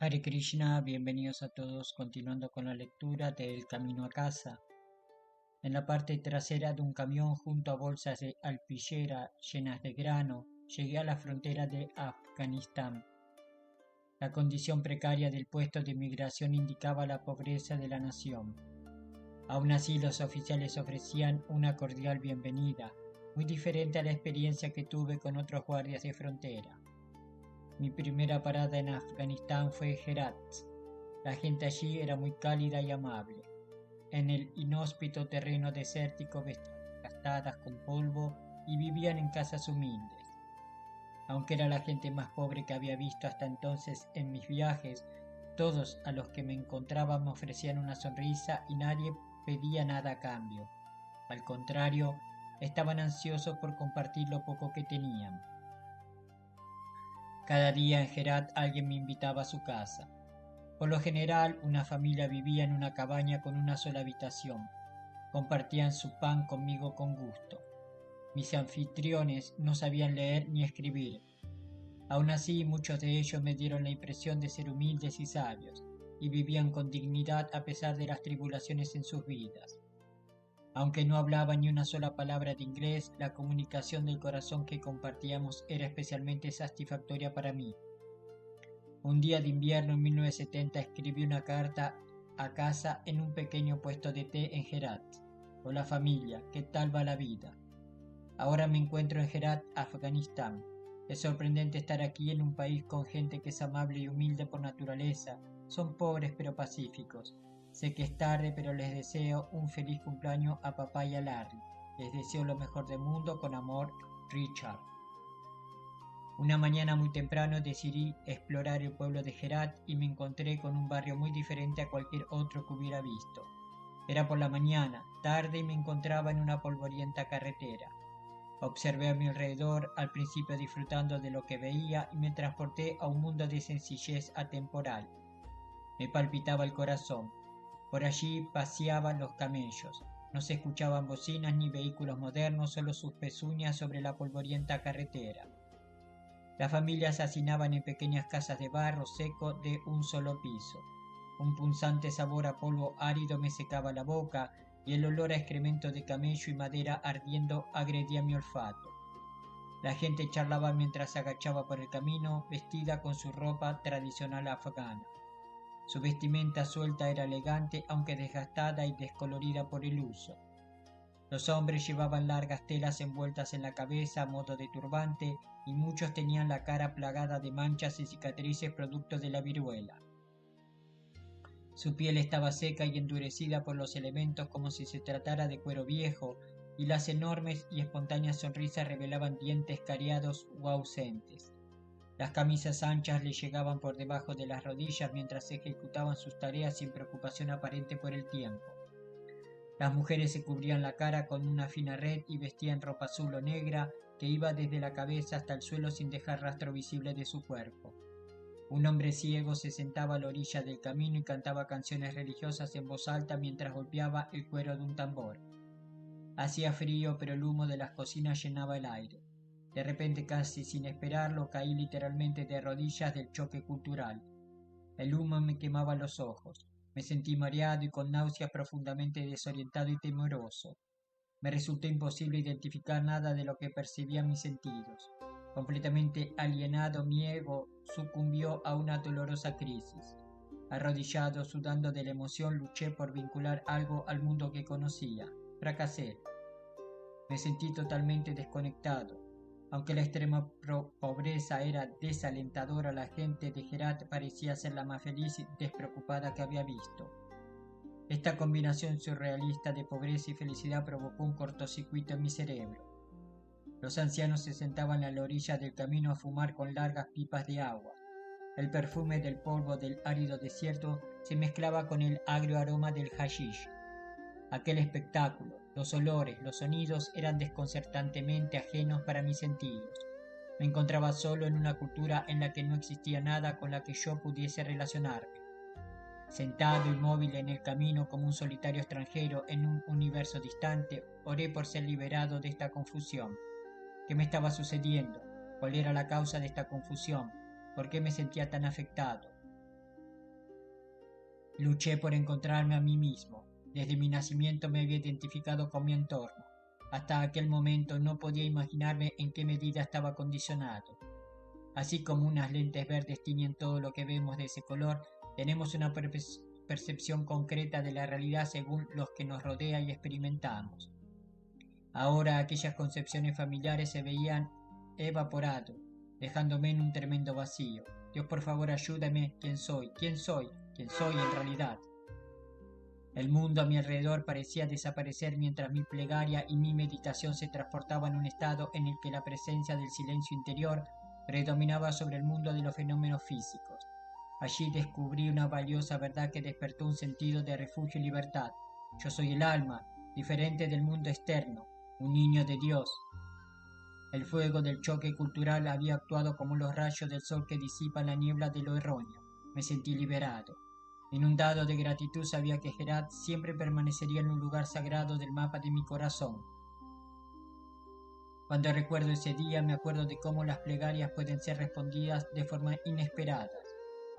Hare Krishna, bienvenidos a todos, continuando con la lectura del Camino a casa. En la parte trasera de un camión junto a bolsas de alpillera llenas de grano, llegué a la frontera de Afganistán. La condición precaria del puesto de migración indicaba la pobreza de la nación. Aún así, los oficiales ofrecían una cordial bienvenida, muy diferente a la experiencia que tuve con otros guardias de frontera. Mi primera parada en Afganistán fue Herat. La gente allí era muy cálida y amable. En el inhóspito terreno desértico vestían gastadas con polvo y vivían en casas humildes. Aunque era la gente más pobre que había visto hasta entonces en mis viajes, todos a los que me encontraba me ofrecían una sonrisa y nadie pedía nada a cambio. Al contrario, estaban ansiosos por compartir lo poco que tenían. Cada día en Herat alguien me invitaba a su casa. Por lo general, una familia vivía en una cabaña con una sola habitación. Compartían su pan conmigo con gusto. Mis anfitriones no sabían leer ni escribir. Aún así, muchos de ellos me dieron la impresión de ser humildes y sabios, y vivían con dignidad a pesar de las tribulaciones en sus vidas. Aunque no hablaba ni una sola palabra de inglés, la comunicación del corazón que compartíamos era especialmente satisfactoria para mí. Un día de invierno en 1970 escribí una carta a casa en un pequeño puesto de té en Herat. Hola familia, ¿qué tal va la vida? Ahora me encuentro en Herat, Afganistán. Es sorprendente estar aquí en un país con gente que es amable y humilde por naturaleza. Son pobres pero pacíficos. Sé que es tarde, pero les deseo un feliz cumpleaños a papá y a Larry. Les deseo lo mejor del mundo, con amor, Richard. Una mañana muy temprano decidí explorar el pueblo de Herat y me encontré con un barrio muy diferente a cualquier otro que hubiera visto. Era por la mañana, tarde, y me encontraba en una polvorienta carretera. Observé a mi alrededor, al principio disfrutando de lo que veía, y me transporté a un mundo de sencillez atemporal. Me palpitaba el corazón. Por allí paseaban los camellos. No se escuchaban bocinas ni vehículos modernos, solo sus pezuñas sobre la polvorienta carretera. Las familias hacinaban en pequeñas casas de barro seco de un solo piso. Un punzante sabor a polvo árido me secaba la boca y el olor a excremento de camello y madera ardiendo agredía mi olfato. La gente charlaba mientras se agachaba por el camino, vestida con su ropa tradicional afgana. Su vestimenta suelta era elegante, aunque desgastada y descolorida por el uso. Los hombres llevaban largas telas envueltas en la cabeza a modo de turbante, y muchos tenían la cara plagada de manchas y cicatrices producto de la viruela. Su piel estaba seca y endurecida por los elementos como si se tratara de cuero viejo, y las enormes y espontáneas sonrisas revelaban dientes cariados o ausentes. Las camisas anchas le llegaban por debajo de las rodillas mientras ejecutaban sus tareas sin preocupación aparente por el tiempo. Las mujeres se cubrían la cara con una fina red y vestían ropa azul o negra que iba desde la cabeza hasta el suelo sin dejar rastro visible de su cuerpo. Un hombre ciego se sentaba a la orilla del camino y cantaba canciones religiosas en voz alta mientras golpeaba el cuero de un tambor. Hacía frío, pero el humo de las cocinas llenaba el aire. De repente, casi sin esperarlo, caí literalmente de rodillas del choque cultural. El humo me quemaba los ojos. Me sentí mareado y con náuseas, profundamente desorientado y temeroso. Me resultó imposible identificar nada de lo que percibían mis sentidos. Completamente alienado, mi ego sucumbió a una dolorosa crisis. Arrodillado, sudando de la emoción, luché por vincular algo al mundo que conocía. Fracasé. Me sentí totalmente desconectado. Aunque la extrema pobreza era desalentadora, la gente de Herat parecía ser la más feliz y despreocupada que había visto. Esta combinación surrealista de pobreza y felicidad provocó un cortocircuito en mi cerebro. Los ancianos se sentaban a la orilla del camino a fumar con largas pipas de agua. El perfume del polvo del árido desierto se mezclaba con el agrio aroma del hashish. Aquel espectáculo, los olores, los sonidos eran desconcertantemente ajenos para mis sentidos. Me encontraba solo en una cultura en la que no existía nada con la que yo pudiese relacionarme. Sentado inmóvil en el camino como un solitario extranjero en un universo distante, oré por ser liberado de esta confusión. ¿Qué me estaba sucediendo? ¿Cuál era la causa de esta confusión? ¿Por qué me sentía tan afectado? Luché por encontrarme a mí mismo. Desde mi nacimiento me había identificado con mi entorno. Hasta aquel momento no podía imaginarme en qué medida estaba condicionado. Así como unas lentes verdes tiñen todo lo que vemos de ese color, tenemos una percepción concreta de la realidad según los que nos rodea y experimentamos. Ahora aquellas concepciones familiares se veían evaporado, dejándome en un tremendo vacío. Dios, por favor, ayúdame. ¿Quién soy? ¿Quién soy? ¿Quién soy en realidad? El mundo a mi alrededor parecía desaparecer mientras mi plegaria y mi meditación se transportaban a un estado en el que la presencia del silencio interior predominaba sobre el mundo de los fenómenos físicos. Allí descubrí una valiosa verdad que despertó un sentido de refugio y libertad. Yo soy el alma, diferente del mundo externo, un niño de Dios. El fuego del choque cultural había actuado como los rayos del sol que disipan la niebla de lo erróneo. Me sentí liberado. Inundado de gratitud, sabía que Herat siempre permanecería en un lugar sagrado del mapa de mi corazón. Cuando recuerdo ese día, me acuerdo de cómo las plegarias pueden ser respondidas de forma inesperada.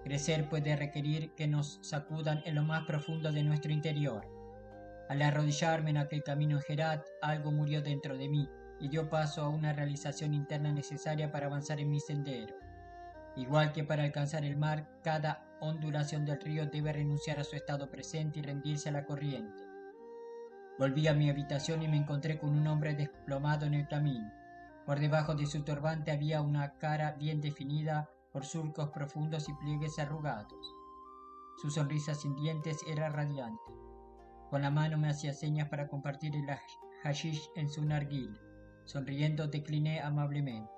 Crecer puede requerir que nos sacudan en lo más profundo de nuestro interior. Al arrodillarme en aquel camino en Herat, algo murió dentro de mí y dio paso a una realización interna necesaria para avanzar en mi sendero. Igual que para alcanzar el mar, cada ondulación del río debe renunciar a su estado presente y rendirse a la corriente. Volví a mi habitación y me encontré con un hombre desplomado en el camino. Por debajo de su turbante había una cara bien definida por surcos profundos y pliegues arrugados. Su sonrisa sin dientes era radiante. Con la mano me hacía señas para compartir el hashish en su narguil. Sonriendo decliné amablemente.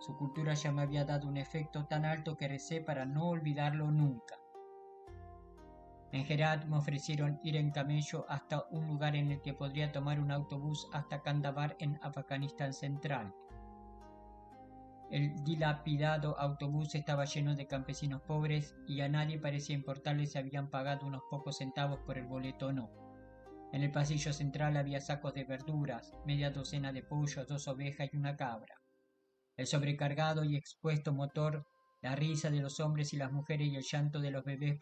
Su cultura ya me había dado un efecto tan alto que recé para no olvidarlo nunca. En Herat me ofrecieron ir en camello hasta un lugar en el que podría tomar un autobús hasta Kandahar en Afganistán Central. El dilapidado autobús estaba lleno de campesinos pobres y a nadie parecía importarle si habían pagado unos pocos centavos por el boleto o no. En el pasillo central había sacos de verduras, media docena de pollos, 2 ovejas y una cabra. El sobrecargado y expuesto motor, la risa de los hombres y las mujeres y el llanto de los bebés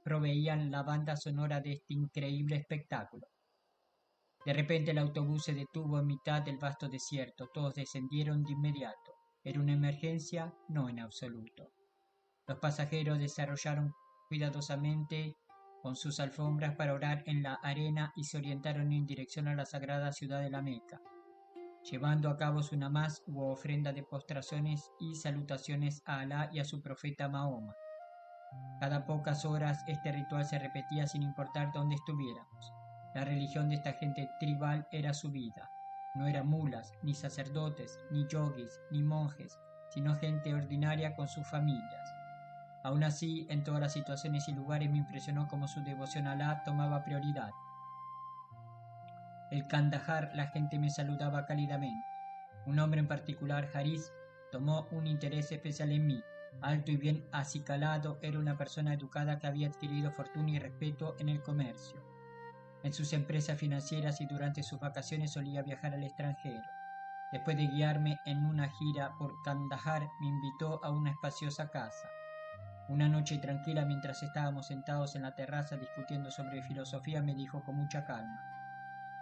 proveían la banda sonora de este increíble espectáculo. De repente el autobús se detuvo en mitad del vasto desierto. Todos descendieron de inmediato. ¿Era una emergencia? No en absoluto. Los pasajeros desarrollaron cuidadosamente con sus alfombras para orar en la arena y se orientaron en dirección a la sagrada ciudad de la Meca, llevando a cabo su namaz u ofrenda de postraciones y salutaciones a Alá y a su profeta Mahoma. Cada pocas horas este ritual se repetía sin importar dónde estuviéramos. La religión de esta gente tribal era su vida. No eran mulas, ni sacerdotes, ni yogis, ni monjes, sino gente ordinaria con sus familias. Aún así, en todas las situaciones y lugares me impresionó cómo su devoción a Alá tomaba prioridad. En Kandahar la gente me saludaba cálidamente. Un hombre en particular, Haris, tomó un interés especial en mí. Alto y bien acicalado, era una persona educada que había adquirido fortuna y respeto en el comercio, en sus empresas financieras y durante sus vacaciones solía viajar al extranjero. Después de guiarme en una gira por Kandahar, me invitó a una espaciosa casa. Una noche tranquila, mientras estábamos sentados en la terraza discutiendo sobre filosofía, me dijo con mucha calma: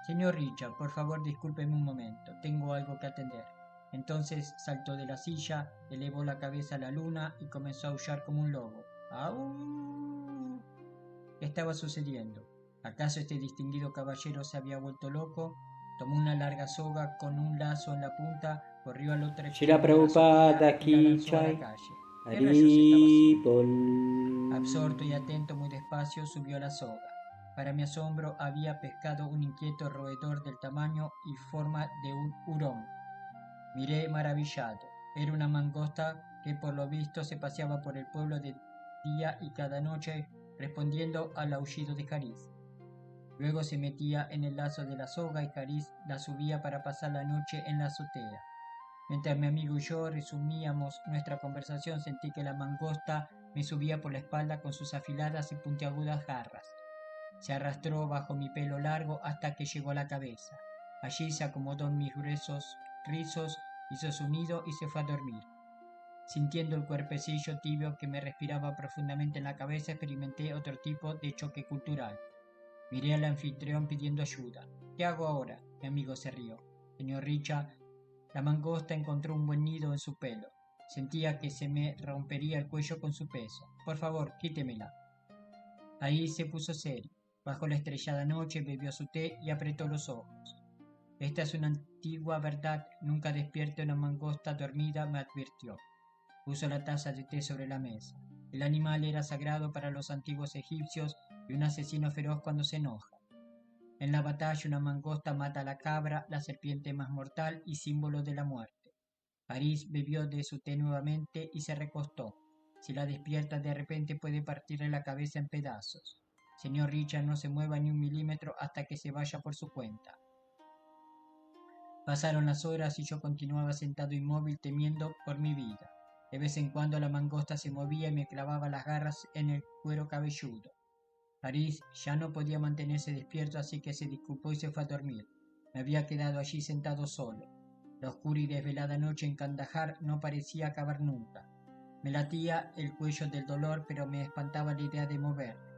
«Señor Richard, por favor discúlpeme un momento, tengo algo que atender». Entonces saltó de la silla, elevó la cabeza a la luna y comenzó a aullar como un lobo. ¡Au! ¿Qué estaba sucediendo? ¿Acaso este distinguido caballero se había vuelto loco? Tomó una larga soga con un lazo en la punta, corrió al otro extremo de la azotea y la lanzó a la calle. ¿Qué rayos estaba haciendo? Absorto y atento, muy despacio subió la soga. Para mi asombro, había pescado un inquieto roedor del tamaño y forma de un hurón. Miré maravillado. Era una mangosta que por lo visto se paseaba por el pueblo de día y cada noche respondiendo al aullido de Haris. Luego se metía en el lazo de la soga y Haris la subía para pasar la noche en la azotea. Mientras mi amigo y yo resumíamos nuestra conversación, sentí que la mangosta me subía por la espalda con sus afiladas y puntiagudas garras. Se arrastró bajo mi pelo largo hasta que llegó a la cabeza. Allí se acomodó en mis gruesos rizos, hizo su nido y se fue a dormir. Sintiendo el cuerpecillo tibio que me respiraba profundamente en la cabeza, experimenté otro tipo de choque cultural. Miré al anfitrión pidiendo ayuda. ¿Qué hago ahora? Mi amigo se rió. Señor Richard, la mangosta encontró un buen nido en su pelo. Sentía que se me rompería el cuello con su peso. Por favor, quítemela. Ahí se puso serio. Bajo la estrellada noche bebió su té y apretó los ojos. Esta es una antigua verdad. Nunca despierte una mangosta dormida, me advirtió. Puso la taza de té sobre la mesa. El animal era sagrado para los antiguos egipcios y un asesino feroz cuando se enoja. En la batalla una mangosta mata a la cabra, la serpiente más mortal y símbolo de la muerte. París bebió de su té nuevamente y se recostó. Si la despierta de repente puede partirle la cabeza en pedazos. Señor Richard, no se mueva ni un milímetro hasta que se vaya por su cuenta. Pasaron las horas y yo continuaba sentado inmóvil temiendo por mi vida. De vez en cuando la mangosta se movía y me clavaba las garras en el cuero cabelludo. París ya no podía mantenerse despierto, así que se disculpó y se fue a dormir. Me había quedado allí sentado solo. La oscura y desvelada noche en Kandahar no parecía acabar nunca. Me latía el cuello del dolor, pero me espantaba la idea de moverme.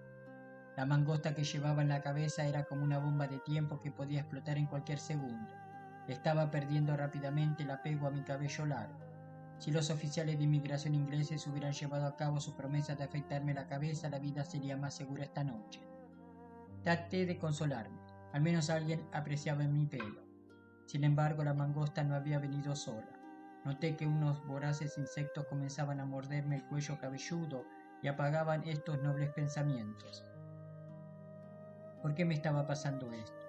La mangosta que llevaba en la cabeza era como una bomba de tiempo que podía explotar en cualquier segundo. Estaba perdiendo rápidamente el apego a mi cabello largo. Si los oficiales de inmigración ingleses hubieran llevado a cabo su promesa de afeitarme la cabeza, la vida sería más segura esta noche. Traté de consolarme. Al menos alguien apreciaba en mi pelo. Sin embargo, la mangosta no había venido sola. Noté que unos voraces insectos comenzaban a morderme el cuello cabelludo y apagaban estos nobles pensamientos. ¿Por qué me estaba pasando esto?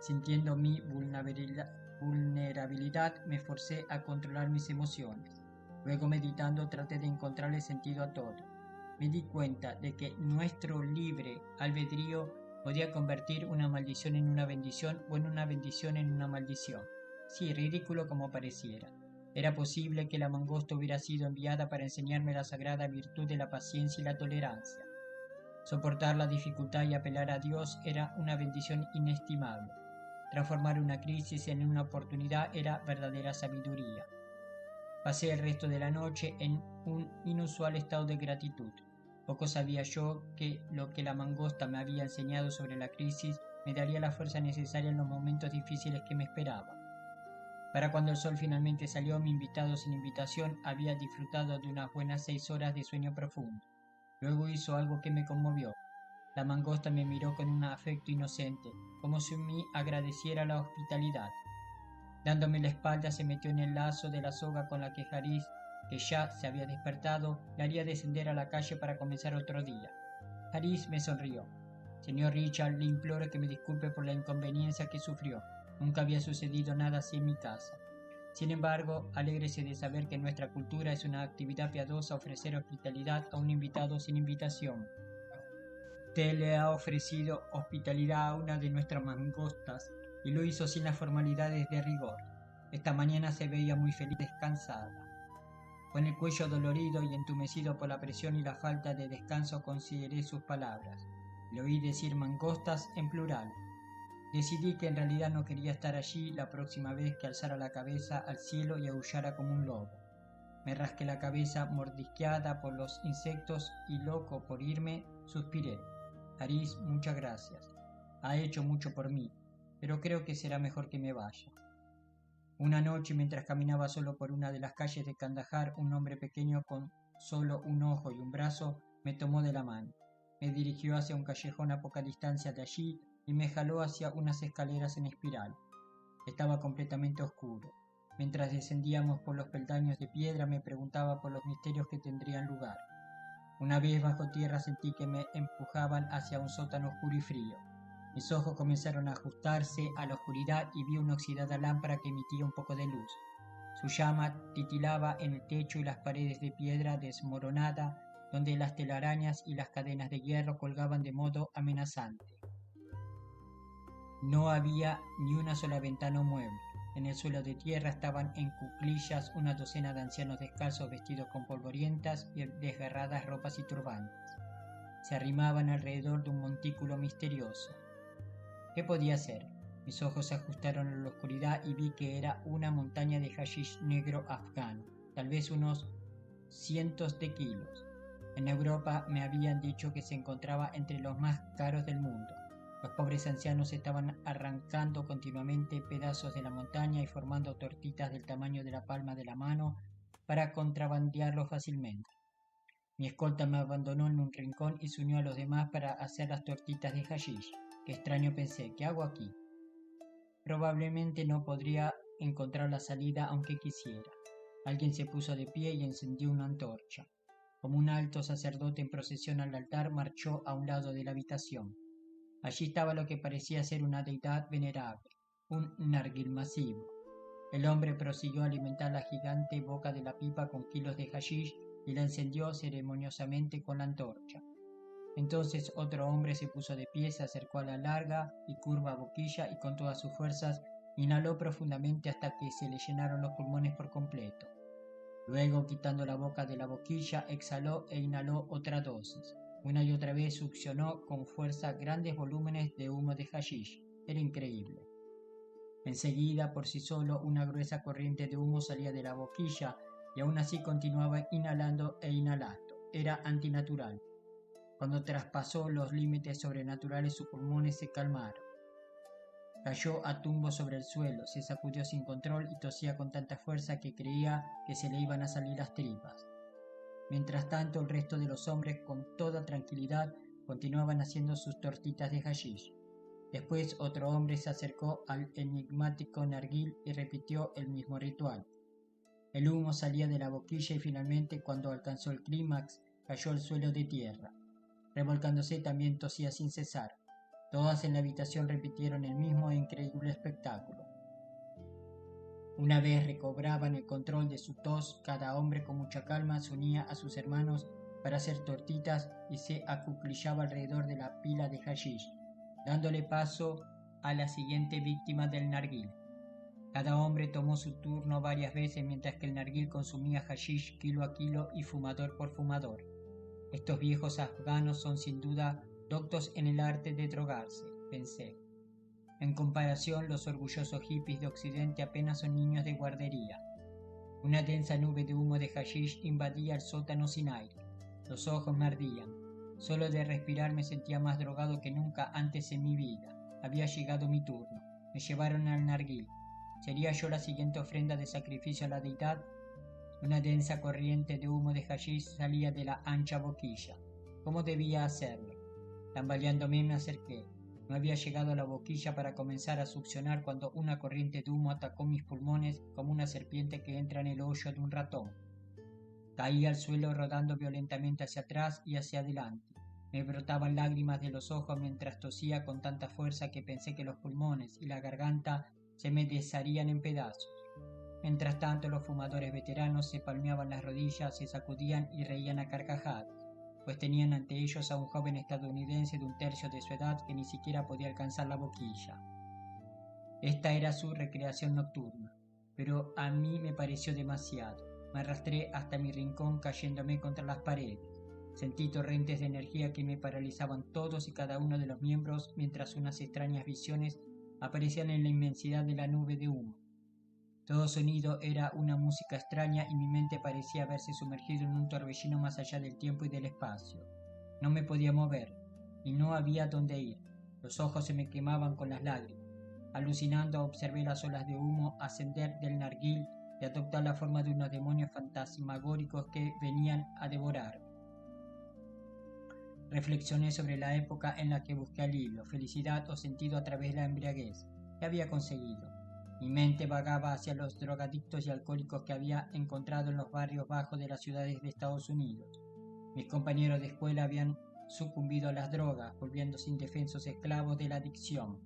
Sintiendo mi vulnerabilidad, me forcé a controlar mis emociones. Luego, meditando, traté de encontrarle sentido a todo. Me di cuenta de que nuestro libre albedrío podía convertir una maldición en una bendición o en una bendición en una maldición. Sí, ridículo como pareciera. Era posible que la mangosta hubiera sido enviada para enseñarme la sagrada virtud de la paciencia y la tolerancia. Soportar la dificultad y apelar a Dios era una bendición inestimable. Transformar una crisis en una oportunidad era verdadera sabiduría. Pasé el resto de la noche en un inusual estado de gratitud. Poco sabía yo que lo que la mangosta me había enseñado sobre la crisis me daría la fuerza necesaria en los momentos difíciles que me esperaban. Para cuando el sol finalmente salió, mi invitado sin invitación había disfrutado de unas buenas 6 horas de sueño profundo. Luego hizo algo que me conmovió. La mangosta me miró con un afecto inocente, como si me agradeciera la hospitalidad. Dándome la espalda, se metió en el lazo de la soga con la que Haris, que ya se había despertado, le haría descender a la calle para comenzar otro día. Haris me sonrió. Señor Richard, le imploro que me disculpe por la inconveniencia que sufrió. Nunca había sucedido nada así en mi casa. Sin embargo, alégrese de saber que en nuestra cultura es una actividad piadosa ofrecer hospitalidad a un invitado sin invitación. Usted le ha ofrecido hospitalidad a una de nuestras mangostas y lo hizo sin las formalidades de rigor. Esta mañana se veía muy feliz y descansada. Con el cuello dolorido y entumecido por la presión y la falta de descanso, consideré sus palabras. Le oí decir mangostas en plural. Decidí que en realidad no quería estar allí la próxima vez que alzara la cabeza al cielo y aullara como un lobo. Me rasqué la cabeza mordisqueada por los insectos y, loco por irme, suspiré. Haris, muchas gracias. Ha hecho mucho por mí, pero creo que será mejor que me vaya. Una noche, mientras caminaba solo por una de las calles de Kandahar, un hombre pequeño con solo un ojo y un brazo me tomó de la mano. Me dirigió hacia un callejón a poca distancia de allí y me jaló hacia unas escaleras en espiral. Estaba completamente oscuro. Mientras descendíamos por los peldaños de piedra, me preguntaba por los misterios que tendrían lugar. Una vez bajo tierra sentí que me empujaban hacia un sótano oscuro y frío. Mis ojos comenzaron a ajustarse a la oscuridad y vi una oxidada lámpara que emitía un poco de luz. Su llama titilaba en el techo y las paredes de piedra desmoronada, donde las telarañas y las cadenas de hierro colgaban de modo amenazante. No había ni una sola ventana o mueble. En el suelo de tierra estaban en cuclillas una docena de ancianos descalzos vestidos con polvorientas y desgarradas ropas y turbantes. Se arrimaban alrededor de un montículo misterioso. ¿Qué podía ser? Mis ojos se ajustaron a la oscuridad y vi que era una montaña de hashish negro afgano, tal vez unos cientos de kilos. En Europa me habían dicho que se encontraba entre los más caros del mundo. Los pobres ancianos estaban arrancando continuamente pedazos de la montaña y formando tortitas del tamaño de la palma de la mano para contrabandearlo fácilmente. Mi escolta me abandonó en un rincón y se unió a los demás para hacer las tortitas de hashish. Qué extraño, pensé, ¿qué hago aquí? Probablemente no podría encontrar la salida aunque quisiera. Alguien se puso de pie y encendió una antorcha. Como un alto sacerdote en procesión al altar, marchó a un lado de la habitación. Allí estaba lo que parecía ser una deidad venerable, un narguil masivo. El hombre prosiguió a alimentar la gigante boca de la pipa con kilos de hashish y la encendió ceremoniosamente con la antorcha. Entonces otro hombre se puso de pie, se acercó a la larga y curva boquilla y con todas sus fuerzas inhaló profundamente hasta que se le llenaron los pulmones por completo. Luego, quitando la boca de la boquilla, exhaló e inhaló otra dosis. Una y otra vez succionó con fuerza grandes volúmenes de humo de hashish. Era increíble. Enseguida, por sí solo, una gruesa corriente de humo salía de la boquilla y aún así continuaba inhalando e inhalando. Era antinatural. Cuando traspasó los límites sobrenaturales, sus pulmones se calmaron. Cayó a tumbo sobre el suelo, se sacudió sin control y tosía con tanta fuerza que creía que se le iban a salir las tripas. Mientras tanto, el resto de los hombres, con toda tranquilidad, continuaban haciendo sus tortitas de hashish. Después otro hombre se acercó al enigmático narguil y repitió el mismo ritual. El humo salía de la boquilla y finalmente, cuando alcanzó el clímax, cayó al suelo de tierra. Revolcándose, también tosía sin cesar. Todas en la habitación repitieron el mismo e increíble espectáculo. Una vez recobraban el control de su tos, cada hombre con mucha calma se unía a sus hermanos para hacer tortitas y se acuclillaba alrededor de la pila de hashish, dándole paso a la siguiente víctima del narguil. Cada hombre tomó su turno varias veces mientras que el narguil consumía hashish kilo a kilo y fumador por fumador. Estos viejos afganos son sin duda doctos en el arte de drogarse, pensé. En comparación, los orgullosos hippies de Occidente apenas son niños de guardería. Una densa nube de humo de hashish invadía el sótano sin aire. Los ojos me ardían. Solo de respirar me sentía más drogado que nunca antes en mi vida. Había llegado mi turno. Me llevaron al narguil. ¿Sería yo la siguiente ofrenda de sacrificio a la deidad? Una densa corriente de humo de hashish salía de la ancha boquilla. ¿Cómo debía hacerlo? Tambaleándome me acerqué. No había llegado a la boquilla para comenzar a succionar cuando una corriente de humo atacó mis pulmones como una serpiente que entra en el hoyo de un ratón. Caí al suelo rodando violentamente hacia atrás y hacia adelante. Me brotaban lágrimas de los ojos mientras tosía con tanta fuerza que pensé que los pulmones y la garganta se me desharían en pedazos. Mientras tanto, los fumadores veteranos se palmeaban las rodillas, se sacudían y reían a carcajadas, pues tenían ante ellos a un joven estadounidense de un tercio de su edad que ni siquiera podía alcanzar la boquilla. Esta era su recreación nocturna, pero a mí me pareció demasiado. Me arrastré hasta mi rincón cayéndome contra las paredes. Sentí torrentes de energía que me paralizaban todos y cada uno de los miembros mientras unas extrañas visiones aparecían en la inmensidad de la nube de humo. Todo sonido era una música extraña y mi mente parecía haberse sumergido en un torbellino más allá del tiempo y del espacio. No me podía mover, y no había dónde ir. Los ojos se me quemaban con las lágrimas. Alucinando, observé las olas de humo ascender del narguil y adoptar la forma de unos demonios fantasmagóricos que venían a devorarme. Reflexioné sobre la época en la que busqué alivio, felicidad o sentido a través de la embriaguez. ¿Qué había conseguido? Mi mente vagaba hacia los drogadictos y alcohólicos que había encontrado en los barrios bajos de las ciudades de Estados Unidos. Mis compañeros de escuela habían sucumbido a las drogas, volviéndose indefensos esclavos de la adicción.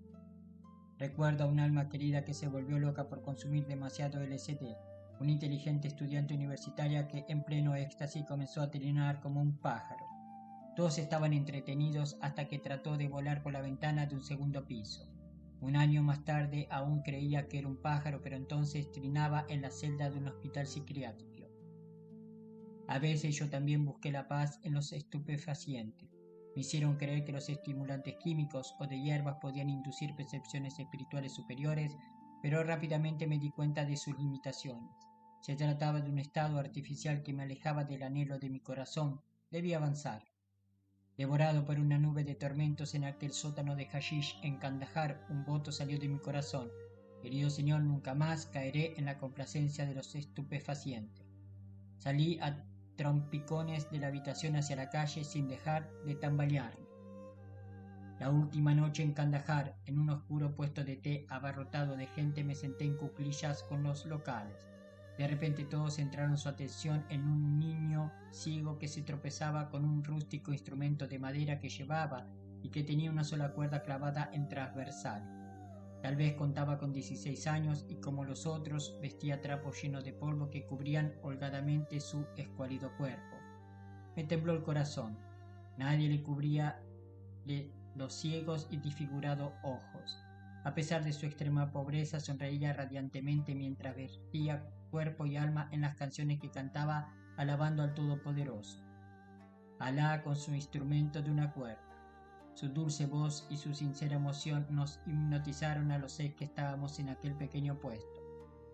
Recuerdo a un alma querida que se volvió loca por consumir demasiado LSD, una inteligente estudiante universitaria que en pleno éxtasis comenzó a trinar como un pájaro. Todos estaban entretenidos hasta que trató de volar por la ventana de un segundo piso. Un año más tarde aún creía que era un pájaro, pero entonces trinaba en la celda de un hospital psiquiátrico. A veces yo también busqué la paz en los estupefacientes. Me hicieron creer que los estimulantes químicos o de hierbas podían inducir percepciones espirituales superiores, pero rápidamente me di cuenta de sus limitaciones. Se trataba de un estado artificial que me alejaba del anhelo de mi corazón. Debí avanzar. Devorado por una nube de tormentos en aquel sótano de hashish en Kandahar, un voto salió de mi corazón. Querido Señor, nunca más caeré en la complacencia de los estupefacientes. Salí a trompicones de la habitación hacia la calle sin dejar de tambalearme. La última noche en Kandahar, en un oscuro puesto de té abarrotado de gente, me senté en cuclillas con los locales. De repente todos centraron su atención en un niño ciego que se tropezaba con un rústico instrumento de madera que llevaba y que tenía una sola cuerda clavada en transversal. Tal vez contaba con 16 años y, como los otros, vestía trapos llenos de polvo que cubrían holgadamente su escuálido cuerpo. Me tembló el corazón. Nadie le cubría los ciegos y desfigurados ojos. A pesar de su extrema pobreza, sonreía radiantemente mientras vertía cuerpo y alma en las canciones que cantaba alabando al Todopoderoso. Alá con su instrumento de una cuerda. Su dulce voz y su sincera emoción nos hipnotizaron a los 6 que estábamos en aquel pequeño puesto.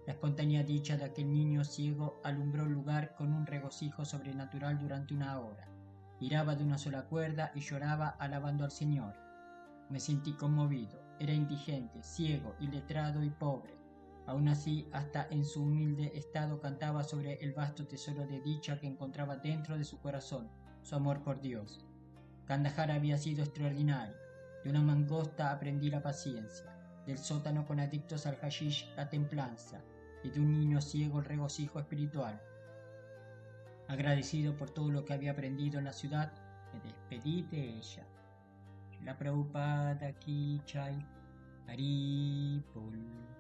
La espontánea dicha de aquel niño ciego alumbró el lugar con un regocijo sobrenatural durante una hora. Giraba de una sola cuerda y lloraba alabando al Señor. Me sentí conmovido. Era indigente, ciego, iletrado y pobre. Aún así, hasta en su humilde estado cantaba sobre el vasto tesoro de dicha que encontraba dentro de su corazón, su amor por Dios. Kandahar había sido extraordinario. De una mangosta aprendí la paciencia, del sótano con adictos al hashish la templanza, y de un niño ciego el regocijo espiritual. Agradecido por todo lo que había aprendido en la ciudad, me despedí de ella. La Prabhupada Ki Jai, Haripol.